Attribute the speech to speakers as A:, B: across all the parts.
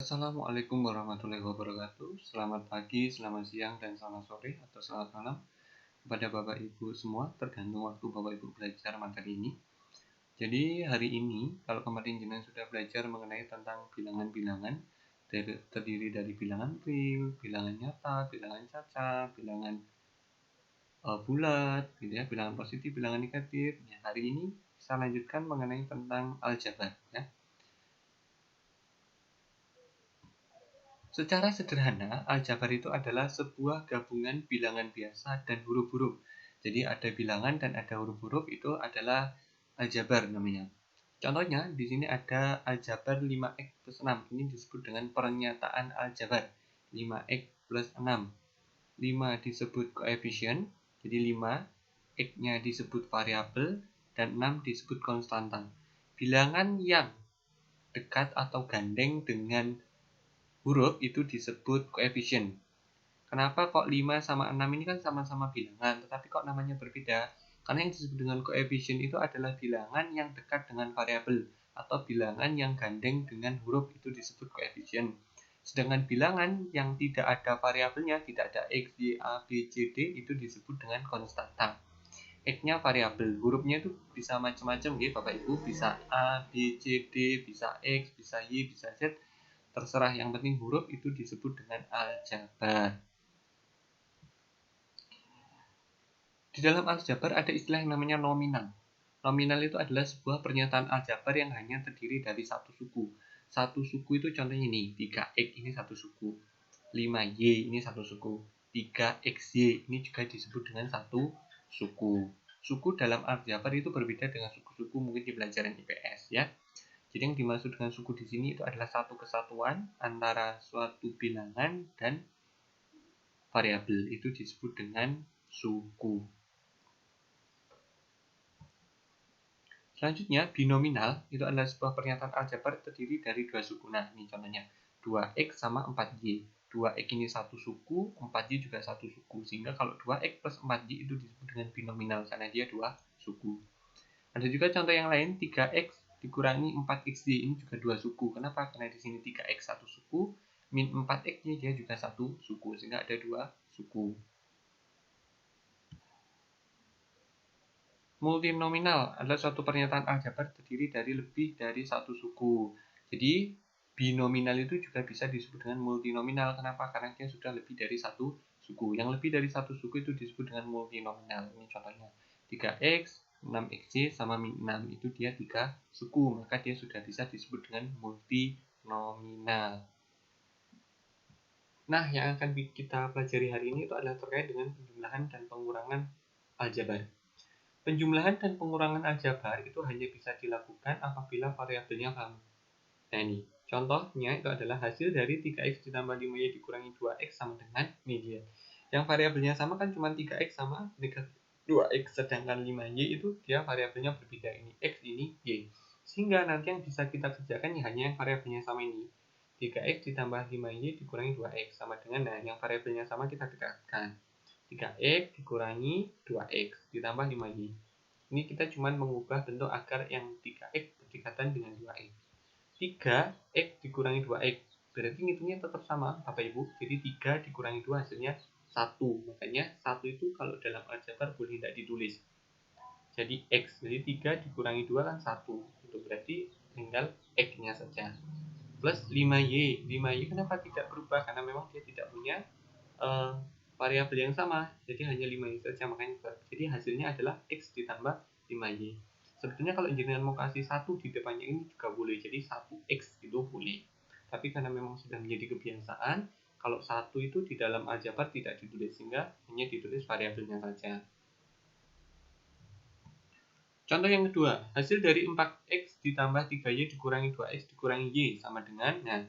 A: Assalamualaikum warahmatullahi wabarakatuh. Selamat pagi, selamat siang, dan selamat sore atau selamat malam kepada Bapak Ibu semua, tergantung waktu Bapak Ibu belajar materi ini. Jadi hari ini, kalau kemarin jenengan sudah belajar mengenai tentang bilangan-bilangan, terdiri dari bilangan real, bilangan nyata, bilangan cacat, bilangan bulat, gitu ya, bilangan positif, bilangan negatif. Ya, hari ini saya lanjutkan mengenai tentang aljabar. Ya. Secara sederhana, aljabar itu adalah sebuah gabungan bilangan biasa dan huruf-huruf. Jadi ada bilangan dan ada huruf-huruf, itu adalah aljabar namanya. Contohnya di sini ada aljabar 5x plus 6. Ini disebut dengan pernyataan aljabar. 5x plus 6. 5 disebut koefisien, jadi 5, x-nya disebut variabel, dan 6 disebut konstanta. Bilangan yang dekat atau gandeng dengan huruf itu disebut koefisien. Kenapa kok 5 sama 6 ini kan sama-sama bilangan, tetapi kok namanya berbeda? Karena yang disebut dengan koefisien itu adalah bilangan yang dekat dengan variabel atau bilangan yang gandeng dengan huruf, itu disebut koefisien. Sedangkan bilangan yang tidak ada variabelnya, tidak ada x, y, a, b, c, d, itu disebut dengan konstanta. X-nya variabel, hurufnya itu bisa macam-macam ya Bapak Ibu, bisa a, b, c, d, bisa x, bisa y, bisa z, terserah, yang penting huruf itu disebut dengan aljabar. Di dalam aljabar ada istilah yang namanya nominal. Nominal itu adalah sebuah pernyataan aljabar yang hanya terdiri dari satu suku. Satu suku itu contohnya ini, 3x ini satu suku, 5y ini satu suku, 3xy ini juga disebut dengan satu suku. Suku dalam aljabar itu berbeda dengan suku-suku mungkin di pelajaran IPS ya. Jadi yang dimaksud dengan suku di sini itu adalah satu kesatuan antara suatu bilangan dan variabel, itu disebut dengan suku. Selanjutnya, binominal itu adalah sebuah pernyataan aljabar terdiri dari dua suku. Nah, ini contohnya 2x sama 4y. 2x ini satu suku, 4y juga satu suku. Sehingga kalau 2x plus 4y itu disebut dengan binominal karena dia dua suku. Ada juga contoh yang lain, 3x dikurangi 4xy, ini juga dua suku. Kenapa? Karena di sini 3x satu suku, min 4x-nya dia juga satu suku, sehingga ada dua suku. Multinominal adalah suatu pernyataan aljabar terdiri dari lebih dari satu suku. Jadi binominal itu juga bisa disebut dengan multinominal. Kenapa? Karena dia sudah lebih dari satu suku. Yang lebih dari satu suku itu disebut dengan multinominal. Ini contohnya 3x, 6xy sama min 6, itu dia 3 suku. Maka dia sudah bisa disebut dengan multinominal. Nah, yang akan kita pelajari hari ini itu adalah terkait dengan penjumlahan dan pengurangan aljabar. Penjumlahan dan pengurangan aljabar itu hanya bisa dilakukan apabila variabelnya sama. Nah ini, contohnya itu adalah hasil dari 3x ditambah 5y dikurangi 2x sama dengan ini dia. Yang variabelnya sama kan cuma 3x sama negatif 2x, sedangkan 5y itu dia variabelnya berbeda, ini x, ini y. Sehingga nanti yang bisa kita kerjakan hanya yang variabelnya sama ini. 3x ditambah 5y dikurangi 2x sama dengan, nah yang variabelnya sama kita dekatkan. 3x dikurangi 2x ditambah 5y. Ini kita cuma mengubah bentuk agar yang 3x berdekatan dengan 2x. 3x dikurangi 2x, berarti ngitungnya tetap sama Bapak Ibu. Jadi 3 dikurangi 2 hasilnya 1. Makanya 1 itu kalau dalam aljabar boleh tidak ditulis. Jadi x, jadi 3 dikurangi 2 kan 1. Itu berarti tinggal x-nya saja. Plus 5y. 5y kenapa tidak berubah? Karena memang dia tidak punya variabel yang sama, jadi hanya 5y saja, makanya jadi hasilnya adalah x ditambah 5y. Sebetulnya kalau jenengan mau kasih 1 di depannya ini juga boleh, jadi 1x itu boleh. Tapi karena memang sudah menjadi kebiasaan, kalau 1 itu di dalam aljabar tidak ditulis, sehingga hanya ditulis variabelnya saja. Contoh yang kedua, hasil dari 4x ditambah 3y dikurangi 2x dikurangi y sama dengan, nah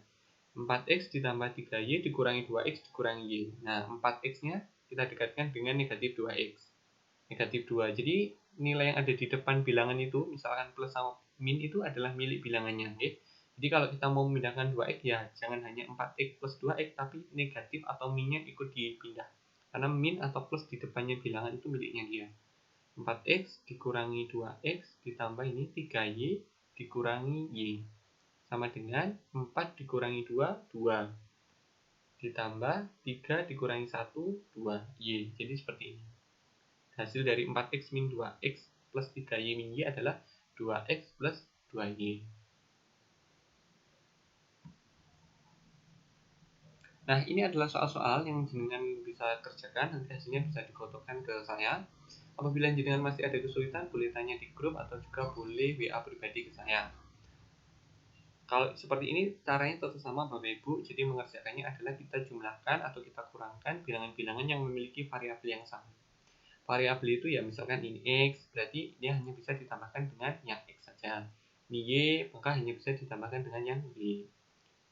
A: 4x ditambah 3y dikurangi 2x dikurangi y. Nah, 4x-nya kita dekatkan dengan negatif 2x. Negatif 2. Jadi, nilai yang ada di depan bilangan itu, misalkan plus sama min, itu adalah milik bilangannya. Okay? Jadi, kalau kita mau memindahkan 2x, ya jangan hanya 4x plus 2x, tapi negatif atau min-nya ikut dipindah. Karena min atau plus di depannya bilangan itu miliknya dia. 4x dikurangi 2x ditambah ini 3y dikurangi y. sama dengan 4 dikurangi 2, 2. Ditambah 3 dikurangi 1, 2. Y. Jadi seperti ini. Hasil dari 4x min 2x plus 3y min y adalah 2x plus 2y. Nah, ini adalah soal-soal yang jenengan bisa kerjakan, nanti hasilnya bisa difotokan ke saya. Apabila jenengan masih ada kesulitan, boleh tanya di grup atau juga boleh WA pribadi ke saya. Kalau seperti ini, caranya tetap sama Bapak Ibu. Jadi mengerjakannya adalah kita jumlahkan atau kita kurangkan bilangan-bilangan yang memiliki variabel yang sama. Variabel itu ya misalkan ini X, berarti dia hanya bisa ditambahkan dengan yang X saja. Ini Y, maka hanya bisa ditambahkan dengan yang Y.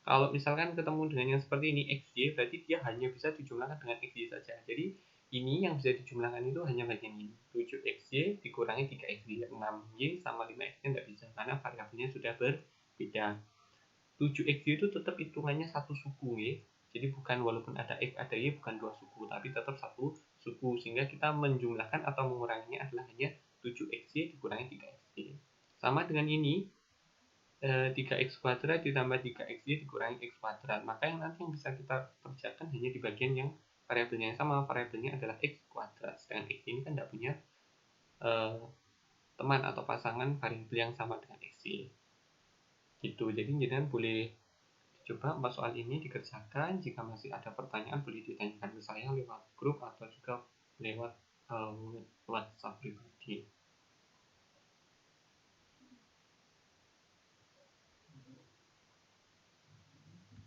A: Kalau misalkan ketemu dengan yang seperti ini XY, berarti dia hanya bisa dijumlahkan dengan XY saja. Jadi ini yang bisa dijumlahkan itu hanya bagian ini. 7XY dikurangi 3XY. 6Y sama 5XY tidak bisa karena variabelnya sudah berbeda. 7XY itu tetap hitungannya satu suku ya. Jadi bukan walaupun ada X ada Y bukan dua suku, tapi tetap satu suku. Sehingga kita menjumlahkan atau menguranginya adalah hanya 7XY dikurangi 3XY. Sama dengan ini, 3x kuadrat ditambah 3xy dikurangi x kuadrat. Maka yang nanti yang bisa kita kerjakan hanya di bagian yang variabelnya yang sama. Variabelnya adalah x kuadrat. Sedangkan x ini kan tidak punya teman atau pasangan variabel yang sama dengan xy. Gitu. Jadi jangan boleh coba 4 soal ini dikerjakan. Jika masih ada pertanyaan boleh ditanyakan ke saya lewat grup atau juga lewat WhatsApp pribadi.